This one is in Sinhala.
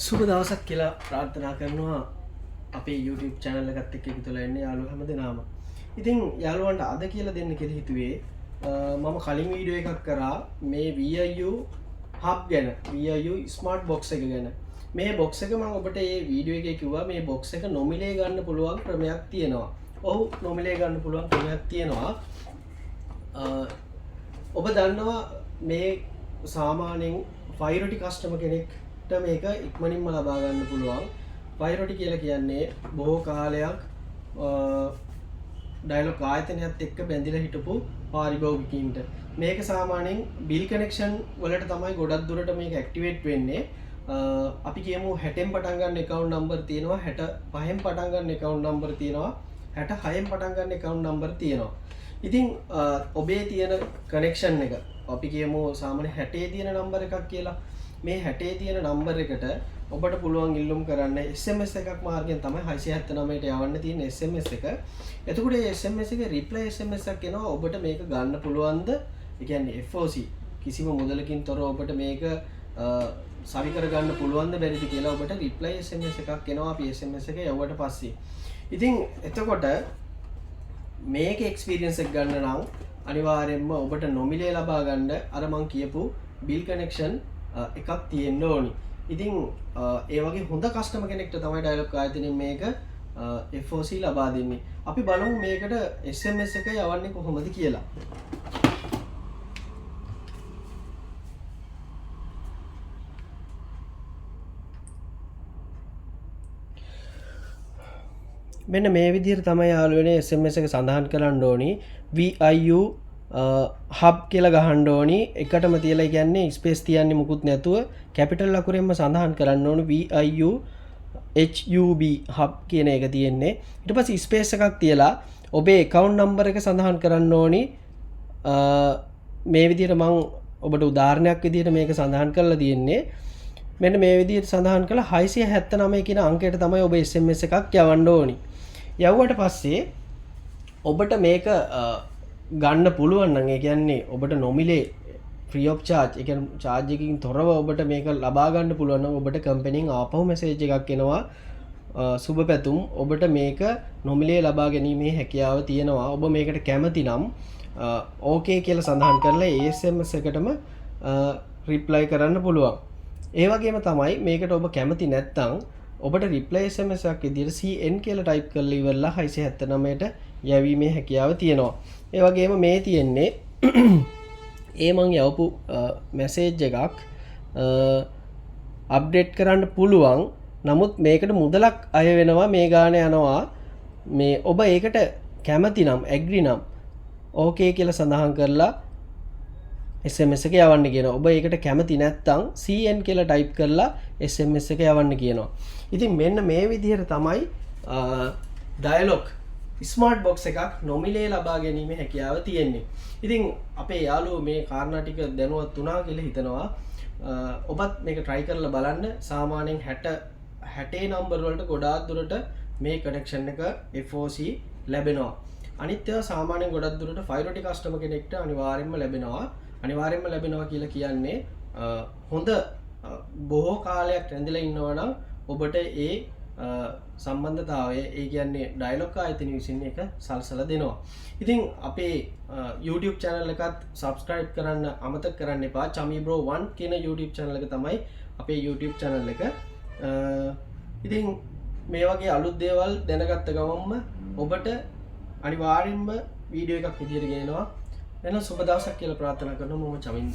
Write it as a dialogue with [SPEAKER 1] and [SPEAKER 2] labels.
[SPEAKER 1] සුබ දවසක් කියලා ප්‍රාර්ථනා කරනවා අපේ YouTube channel එකත් එක්ක එකතු වෙලා ඉන්නේ යාළුවෝ හැමදෙනාම. ඉතින් යාළුවන්ට අද කියලා දෙන්න කියලා හිතුවේ මම කලින් වීඩියෝ එකක් කරා මේ VIU hub ගැන, VIU smart box එක ගැන. මේ box එක මම ඔබට මේ වීඩියෝ එකේ කිව්වා මේ box එක නොමිලේ ගන්න පුළුවන් ක්‍රමයක් තියෙනවා. ඔව් නොමිලේ ගන්න පුළුවන් ක්‍රමයක් තියෙනවා. ඔබ දන්නවා මේ සාමාන්‍යයෙන් ෆයිරොටි කස්ටමර් කෙනෙක්ට මේක ඉක්මනින්ම ලබා ගන්න පුළුවන්. ෆයිරොටි කියලා කියන්නේ බොහෝ කාලයක් ඩයලොග් ආයතනයත් එක්ක බැඳිලා හිටපු පාරිභෝගිකයින්ට මේක සාමාන්‍යයෙන් බිල් කනෙක්ෂන් වලට තමයි ගොඩක් දුරට මේක ඇක්ටිවේට් වෙන්නේ. අපි කියමු 60න් පටන් ගන්න account number තියෙනවා, 65න් පටන් ගන්න account number තියෙනවා, 66න් පටන් ගන්න account number තියෙනවා. ඉතින් ඔබේ තියෙන කනෙක්ෂන් එක අපි කියමු සාමාන්‍ය 60 තියෙන නම්බර් එකක් කියලා. මේ 60 තියෙන නම්බර් එකට ඔබට පුළුවන් ඉල්ලුම් කරන්න SMS එකක් මාර්ගයෙන් තමයි 679ට යවන්න තියෙන SMS එක. එතකොට මේ SMS එකේ reply SMS එකක් එනවා ඔබට මේක ගන්න පුළුවන්ද? ඒ කියන්නේ FOC කිසිම මුදලකින් තොරව ඔබට මේක සවි කර ගන්න පුළුවන්ද බැරිද කියලා ඔබට reply SMS එකක් එනවා අපි SMS එක යවුවට පස්සේ. ඉතින් එතකොට මේක එක්ස්පීරියන්ස් එක ගන්න නම් අනිවාර්යයෙන්ම ඔබට නොමිලේ ලබා ගන්න අර මං කියපු බිල් කනෙක්ෂන් එකක් තියෙන්න ඕනි. ඉතින් ඒ වගේ හොඳ කස්ටමර් කෙනෙක්ට තමයි ඩයලොග් ආයතනයෙන් මේක FOC ලබා දෙන්නේ. අපි බලමු මේකට SMS එක යවන්නේ කොහොමද කියලා. මෙන්න මේ විදිහට තමයි යාළුවනේ SMS එක සඳහන් කරන්න ඕනි. VIU hub කියලා ගහන්න ඕනි. එකටම තියලා කියන්නේ ස්පේස් තියන්නේ මුකුත් නැතුව කැපිටල් අකුරෙන්ම සඳහන් කරන්න ඕනි VIU HUB hub කියන එක තියෙන්නේ. ඊට පස්සේ ස්පේස් එකක් තියලා ඔබේ account number එක සඳහන් කරන්න ඕනි. මේ විදිහට මම ඔබට උදාහරණයක් විදිහට මේක සඳහන් කරලා තියෙන්නේ. මෙන්න මේ විදිහට සඳහන් කළා 679 කියන අංකයට තමයි ඔබ SMS එකක් යවන්න ඕනි. යවුවට පස්සේ ඔබට මේක ගන්න පුළුවන් නම් ඒ කියන්නේ ඔබට නොමිලේ free of charge ඒ කියන්නේ charge එකකින් තොරව ඔබට මේක ලබා ගන්න පුළුවන් නම් ඔබට කම්පැනිෙන් ආපහු මැසේජ් එකක් එනවා සුබ පැතුම් ඔබට මේක නොමිලේ ලබා ගැනීමේ හැකියාව තියෙනවා. ඔබ මේකට කැමති නම් ඕකේ කියලා සඳහන් කරලා SMS එකටම reply කරන්න පුළුවන්. ඒ වගේම තමයි මේකට ඔබ කැමති නැත්නම් ඔබට reply SMS එකක් විදිහට CN කියලා type කරලා ඉවරලා 679ට යැවීමේ හැකියාව තියෙනවා. ඒ වගේම මේ තියෙන්නේ ඒ මං යවපු මැසේජ් එකක් අප්ඩේට් කරන්න පුළුවන්. නමුත් මේකට මුදලක් අය වෙනවා මේ ගාන යනවා. මේ ඔබ ඒකට කැමති නම් agree නම් okay කියලා සඳහන් කරලා SMS එක යවන්න කියනවා. ඔබ ඒකට කැමති නැත්නම් CN කියලා type කරලා SMS එක යවන්න කියනවා. ඉතින් මෙන්න මේ විදිහට තමයි dialog ස්මාර්ට් බොක්ස් එකක් නොමිලේ ලබා ගැනීමේ හැකියාව තියෙන්නේ. ඉතින් අපේ යාළුවෝ මේ කාරණා ටික දැනුවත් වුණා කියලා හිතනවා. ඔබත් මේක try කරලා බලන්න. සාමාන්‍යයෙන් 60 නම්බර් වලට ගොඩාක් දුරට මේ කනෙක්ෂන් එක FOC ලැබෙනවා. අනිත් ඒවා සාමාන්‍යයෙන් ගොඩක් දුරට ෆයිරොටි කස්ටමර් කෙනෙක්ට අනිවාර්යයෙන්ම ලැබෙනවා. අනිවාර්යයෙන්ම ලැබෙනවා කියලා කියන්නේ හොඳ බොහෝ කාලයක් රැඳිලා ඉන්නවා නම් ඔබට ඒ සම්බන්ධතාවය ඒ කියන්නේ ඩයලොග් ආයතන විසින් එක සල්සලා දෙනවා. ඉතින් අපේ YouTube channel එකත් subscribe කරන්න අමතක කරන්න එපා. Chami Bro 1 කියන YouTube channel එක තමයි අපේ YouTube channel එක. ඉතින් මේ වගේ අලුත් දේවල් දැනගත්ත ගමන්ම ඔබට අනිවාර්යෙන්ම වීඩියෝ එකක් විදියට ගේනවා. එහෙනම් සුබ දවසක් කියලා ප්‍රාර්ථනා කරනවා. මම චමින්ද.